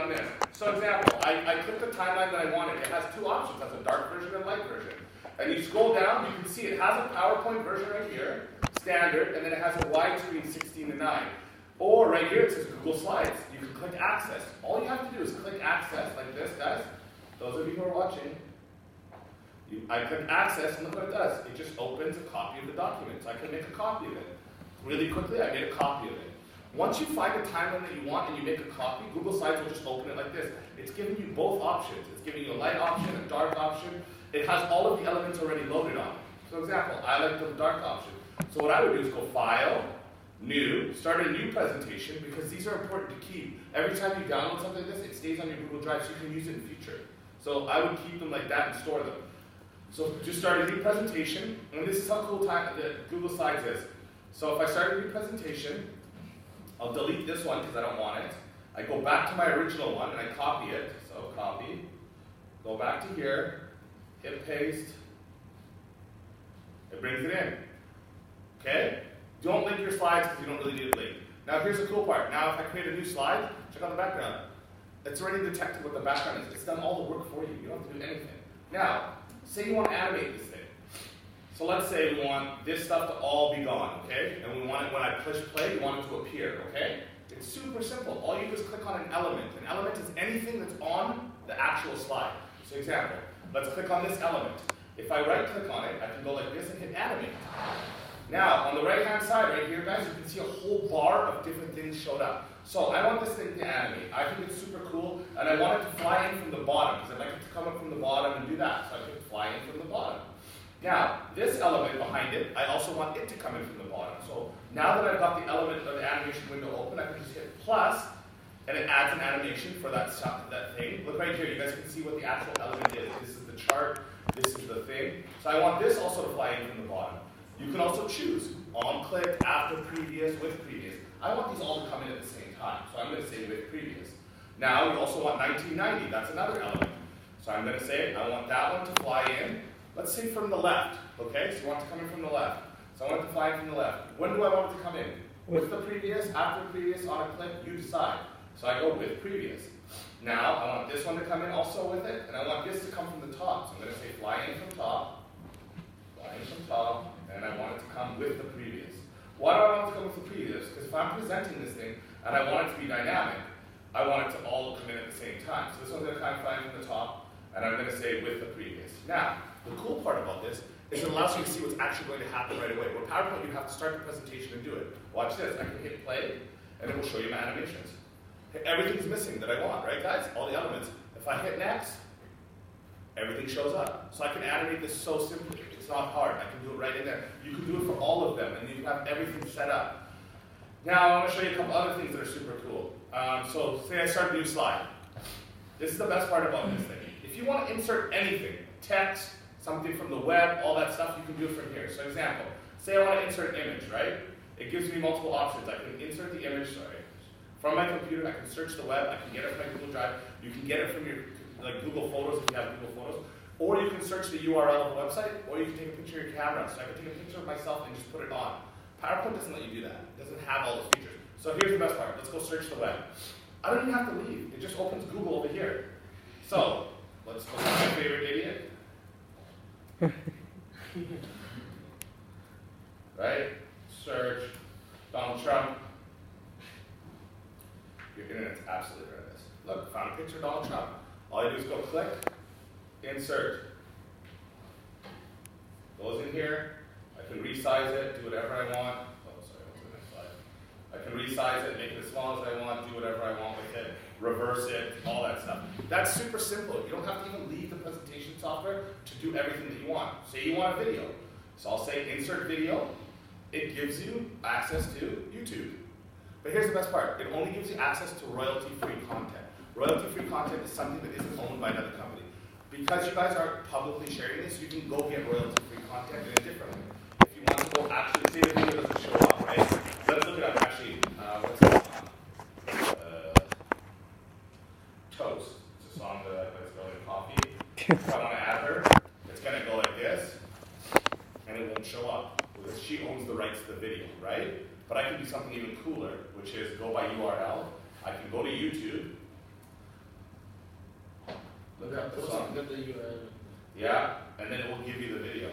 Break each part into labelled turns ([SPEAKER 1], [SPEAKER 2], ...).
[SPEAKER 1] on this. So example, I click the timeline that I wanted. It has two options. It has a dark version and light version. And you scroll down, you can see it has a PowerPoint version right here, standard, and then it has a widescreen 16:9. Or right here it says Google Slides. You can click access. All you have to do is click access like this, guys. Those of you who are watching, I click access and look what it does. It just opens a copy of the document. So I can make a copy of it. Really quickly, I made a copy of it. Once you find a timeline that you want and you make a copy, Google Slides will just open it like this. It's giving you both options. It's giving you a light option, a dark option. It has all of the elements already loaded on it. So example, I like the dark option. So what I would do is go File, New, start a new presentation, because these are important to keep. Every time you download something like this, it stays on your Google Drive so you can use it in the future. So I would keep them like that and store them. So just start a new presentation, and this is how cool Google Slides is. So if I start a new presentation, I'll delete this one because I don't want it. I go back to my original one and I copy it. So copy, go back to here, hit paste, it brings it in. Okay? Don't link your slides because you don't really need a link. Now here's the cool part. Now if I create a new slide, check out the background. It's already detected what the background is. It's done all the work for you. You don't have to do anything. Now, say you want to animate this thing. So let's say we want this stuff to all be gone, okay? And we want it, when I push play, we want it to appear, okay? It's super simple. All you do is click on an element. An element is anything that's on the actual slide. So example, let's click on this element. If I right click on it, I can go like this and hit animate. Now, on the right-hand side right here, guys, you can see a whole bar of different things showed up. So I want this thing to animate. I think it's super cool, and I want it to fly in from the bottom, because I'd like it to come up from the bottom and do that. So I can fly in from the bottom. Now, this element behind it, I also want it to come in from the bottom. So now that I've got the element of the animation window open, I can just hit plus, and it adds an animation for that thing. Look right here, you guys can see what the actual element is. This is the chart, this is the thing. So I want this also to fly in from the bottom. You can also choose on click, after previous, with previous. I want these all to come in at the same time, so I'm going to say with previous. Now, you also want 1990, that's another element. So I'm going to say, I want that one to fly in. Let's say from the left, okay? So you want it to come in from the left. So I want it to fly in from the left. When do I want it to come in? With the previous, after previous, on a click, you decide. So I go with previous. Now, I want this one to come in also with it, and I want this to come from the top. So I'm going to say fly in from top, and I want it to come with the previous. Why do I want it to come with the previous? Because if I'm presenting this thing, and I want it to be dynamic, I want it to all come in at the same time. So this one's going to kind of fly in from the top, and I'm going to say with the previous. Now, the cool part about this is it allows you to see what's actually going to happen right away. Where PowerPoint, you have to start the presentation and do it. Watch this. I can hit play, and it will show you my animations. Everything's missing that I want, right, guys? All the elements. If I hit next, everything shows up. So I can animate this so simply. It's not hard. I can do it right in there. You can do it for all of them, and you have everything set up. Now, I want to show you a couple other things that are super cool. So say I start a new slide. This is the best part about this thing. If you want to insert anything, text, something from the web, all that stuff, you can do it from here. So example, say I want to insert an image, right? It gives me multiple options. I can insert the image, from my computer. I can search the web. I can get it from my Google Drive. You can get it from your Google Photos if you have Google Photos. Or you can search the URL of the website, or you can take a picture of your camera. So I can take a picture of myself and just put it on. PowerPoint doesn't let you do that. It doesn't have all the features. So here's the best part. Let's go search the web. I don't even have to leave. It just opens Google over here. So let's look at my favorite idiot. Right? Search Donald Trump. Your internet's absolutely horrendous. Look, found a picture of Donald Trump. All you do is go click, insert. Goes in here. I can resize it, do whatever I want. Oh, sorry, what's the next slide? I can resize it, make it as small as I want, do whatever I want with it, reverse it, all that stuff. That's super simple. You don't have to even leave the presentation software to do everything that you want. Say you want a video. So I'll say insert video. It gives you access to YouTube. But here's the best part. It only gives you access to royalty-free content. Royalty-free content is something that isn't owned by another company. Because you guys aren't publicly sharing this, you can go get royalty-free content in a different way. If you want to go actually, say the video doesn't show up, right? Let's look it up actually. What's this song? Toast. It's a song that's going to coffee. If I want to add her, it's going to go like this, and it won't show up. Because she owns the rights to the video, right? But I can do something even cooler, which is go by URL. I can go to YouTube. up the song. Yeah, and then it will give you the video.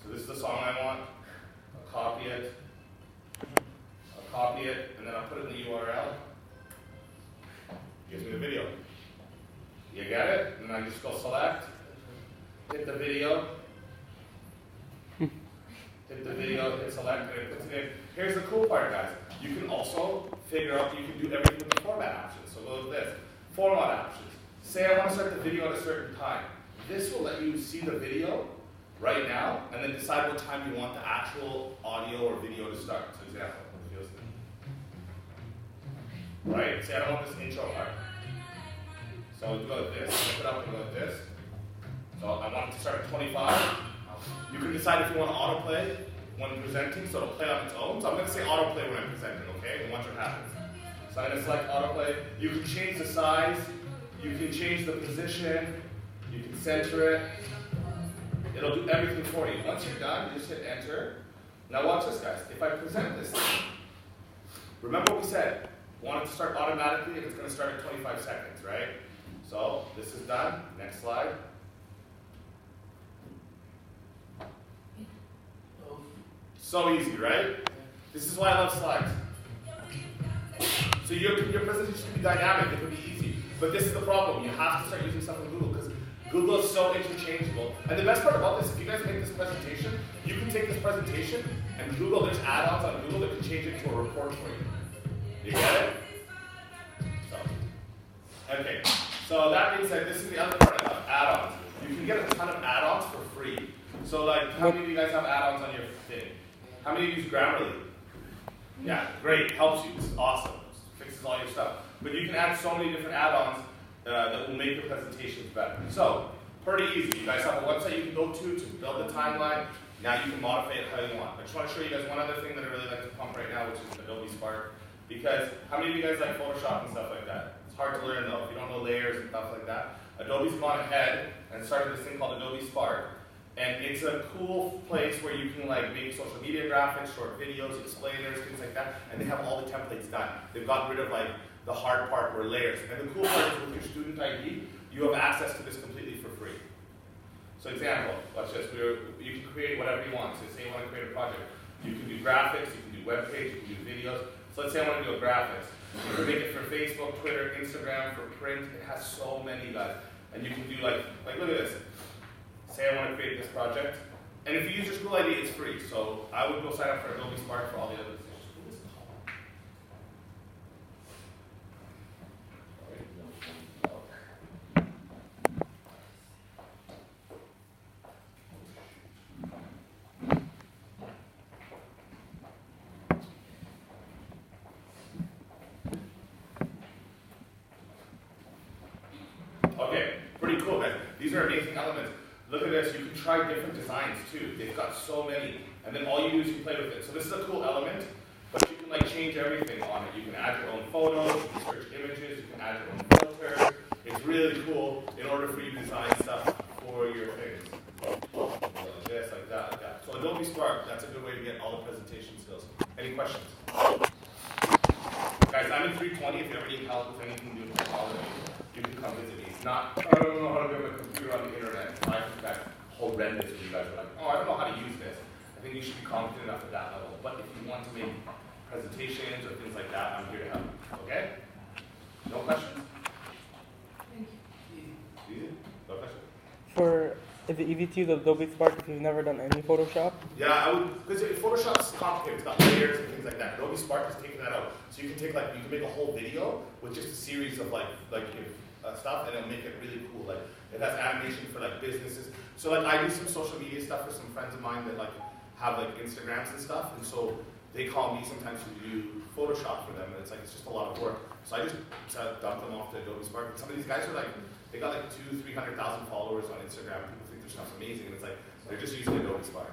[SPEAKER 1] So this is the song I want. I'll copy it. And then I'll put it in the URL. Gives me the video. You get it? And then I just go select, hit the video, hit select, and it puts it in. Here's the cool part, guys. You can also figure out, you can do everything with the format options. So go to this. Format options. Say I want to start the video at a certain time. This will let you see the video right now, and then decide what time you want the actual audio or video to start. So example, right? Say I don't want this intro part. So we go like this, flip it up and go like this. So I want it to start at 25. You can decide if you want to autoplay when presenting, so it'll play on its own. So I'm going to say autoplay when I'm presenting, okay? And watch what happens. So I'm going to select autoplay. You can change the size. You can change the position. You can center it. It'll do everything for you. Once you're done, you just hit enter. Now watch this, guys. If I present this thing, remember what we said. Want it to start automatically, and it's going to start at 25 seconds, right? So this is done. Next slide. So easy, right? This is why I love slides. So your presentation should be dynamic. It can be easy. But this is the problem. You have to start using stuff in Google because Google is so interchangeable. And the best part about this, if you guys make this presentation, you can take this presentation and Google, there's add-ons on Google that can change it to a report for you. You get it? Okay. So that being said, this is the other part of add-ons. You can get a ton of add-ons for free. So like, how many of you guys have add-ons on your thing? How many of you use Grammarly? Yeah, great, helps you, it's awesome, fixes all your stuff. But you can add so many different add-ons that will make the presentations better. So, pretty easy. You guys have a website you can go to build the timeline. Now you can modify it how you want. I just want to show you guys one other thing that I really like to pump right now, which is Adobe Spark. Because how many of you guys like Photoshop and stuff like that? It's hard to learn though, if you don't know layers and stuff like that. Adobe's gone ahead and started this thing called Adobe Spark. And it's a cool place where you can like make social media graphics, short videos, explainers, things like that, and they have all the templates done. They've gotten rid of like the hard part where layers. And the cool part is with your student ID, you have access to this completely for free. So example, watch this. You can create whatever you want. So say you want to create a project. You can do graphics, you can do web page, you can do videos. So let's say I want to do a graphics. You can make it for Facebook, Twitter, Instagram, for print. It has so many guys. And you can do like look at this. Say I want to create this project. And if you use your school ID, it's free. So I would go sign up for Adobe Spark for all the other things. Okay, pretty cool, guys. These are amazing elements. Look at this, you can try different designs too. They've got so many. And then all you do is you play with it. So this is a cool element, but you can like change everything on it. You can add your own photos, you can search images, you can add your own filters. It's really cool in order for you to design stuff for your things. Like this, like that, like that. So Adobe Spark, that's a good way to get all the presentation skills. Any questions? Guys, I'm in 320. If you ever need help with anything to do with technology, you can come visit me. It's not, I don't know how to get my computer on the internet. I think that's horrendous if you guys are like, oh, I don't know how to use this. I think you should be confident enough at that level. But if you want to make presentations or things like that, I'm here to help. Okay? No questions?
[SPEAKER 2] Thank you.
[SPEAKER 1] Easy? No questions?
[SPEAKER 3] Is it easy to use Adobe Spark if you've never done any Photoshop?
[SPEAKER 1] Yeah, I would, because Photoshop's complicated. It's got layers and things like that. Adobe Spark has taken that out. So you can take like, you can make a whole video with just a series of stuff, and it'll make it really cool. Like, it has animation for like businesses. So like, I do some social media stuff for some friends of mine that like have like Instagrams and stuff, and so they call me sometimes to do Photoshop for them, and it's just a lot of work. So I just dump them off to Adobe Spark. And some of these guys are like, they got like 200,000-300,000 followers on Instagram. People think their stuff's amazing, and it's like, they're just using Adobe Spark.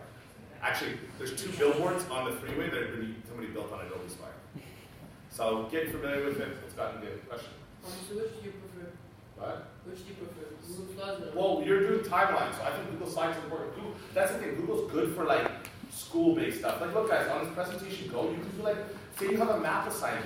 [SPEAKER 1] Actually, there's 2 billboards on the freeway that somebody built on Adobe Spark. So get familiar with it. It's gotten good. Question?
[SPEAKER 2] So which do you prefer?
[SPEAKER 1] What?
[SPEAKER 2] Which do you prefer? Google Slides or?
[SPEAKER 1] Well, you're doing timelines, so I think Google Slides is important. That's the thing. Google's good for like school-based stuff. Like, look, guys, on this presentation Go, you can do like, say you have a map assignment.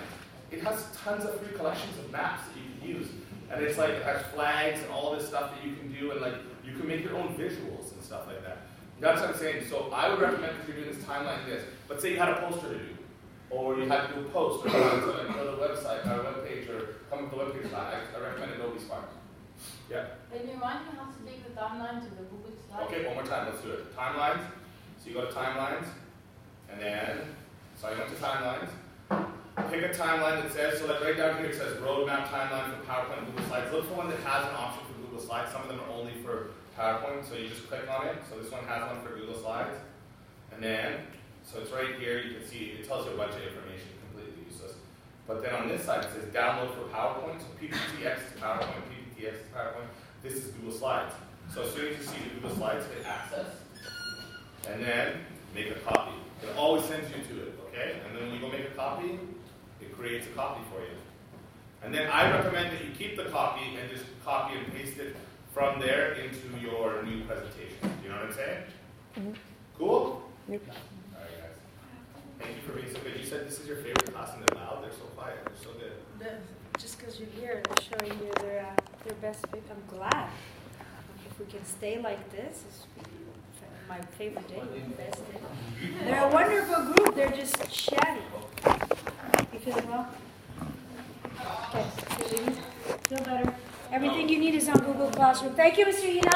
[SPEAKER 1] It has tons of free collections of maps that you can use. And it's like, it has flags and all this stuff that you can do, and like, you can make your own visuals and stuff like that. That's what I'm saying. So I would recommend, if you're doing this timeline this, but say you had a poster to do, or you had to do a post, or you had to like, go to the website, or a web page, or come up with a web page, I recommend Adobe Spark. Yeah?
[SPEAKER 4] Can you remind me how to link the timeline to the Google Slides?
[SPEAKER 1] Okay, one more time, let's do it. Timelines. So you go to timelines, and then, so I went to timelines. Pick a timeline that says, so like right down here it says roadmap timeline for PowerPoint and Google Slides. Look for one that has an option for Google Slides. Some of them are only for PowerPoint, so you just click on it. So this one has one for Google Slides. And then, so it's right here, you can see, it tells you a bunch of information, completely useless. But then on this side it says download for PowerPoint. So PPTX is PowerPoint, PPTX is PowerPoint. This is Google Slides. So as soon as you see the Google Slides, hit access. And then make a copy. It always sends you to it, okay? And then when you go make a copy, it creates a copy for you. And then I recommend that you keep the copy and just copy and paste it from there into your new presentation. Do you know what I'm saying?
[SPEAKER 3] Mm-hmm.
[SPEAKER 1] Cool?
[SPEAKER 3] Yep.
[SPEAKER 1] All right, guys. Thank you for being so good. You said this is your favorite class and they're loud. They're so quiet. They're so good.
[SPEAKER 5] Just because you're here, they're showing you their best pick. I'm glad. If we can stay like this, it's my favorite day, best day. They're a wonderful group. They're just chatty. You feeling well? Okay. Feel better? Everything you need is on Google Classroom. Thank you, Mr. Enoch.